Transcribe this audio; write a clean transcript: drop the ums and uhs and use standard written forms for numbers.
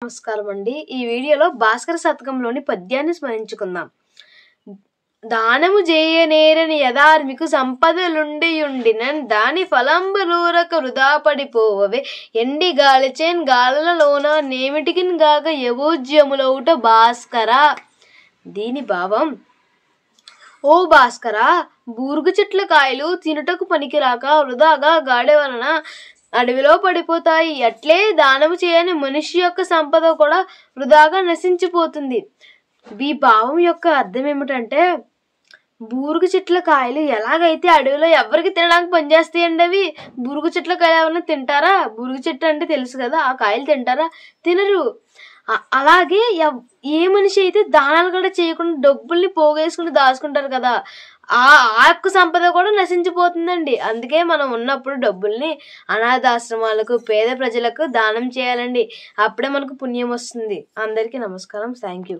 నమస్కారం అండి. ఈ వీడియోలో భాస్కర శతకంలోని పద్యాన్ని స్మరించుకుందాం. దానము చేయనేరని యదార్మికు సంపదలుండియుండినన్ దాని ఫలంబులూరక వృధా పడిపోవవే ఎండి గాలిచేన్ గాలలోన నేమిటికిన్ గాక యవోజ్యములౌట భాస్కర. దీని భావం, ఓ భాస్కర, బూరుగు చెట్ల కాయలు తినుటకు పనికిరాక వృధాగా గాడి వలన అడవిలో పడిపోతాయి. అట్లే దానము చేయని మనిషి యొక్క సంపద కూడా వృధాగా నశించిపోతుంది. ఈ భావం యొక్క అర్థం ఏమిటంటే, బూరుగు చెట్ల కాయలు ఎలాగైతే అడవిలో ఎవరికి తినడానికి పనిచేస్తాయండి. అవి బూరుగు చెట్ల కాయలు ఎవరైనా తింటారా? బూరుగు చెట్టు అంటే తెలుసు కదా, ఆ కాయలు తింటారా? తినరు. అలాగే ఏ మనిషి అయితే దానాలు కూడా చేయకుండా డబ్బుల్ని పోగేసుకుని దాచుకుంటారు కదా, ఆ యొక్క సంపద కూడా నశించిపోతుందండి. అందుకే మనం ఉన్నప్పుడు డబ్బుల్ని అనాథాశ్రమాలకు, పేద ప్రజలకు దానం చేయాలండి. అప్పుడే మనకు పుణ్యం వస్తుంది. అందరికీ నమస్కారం. Thank you.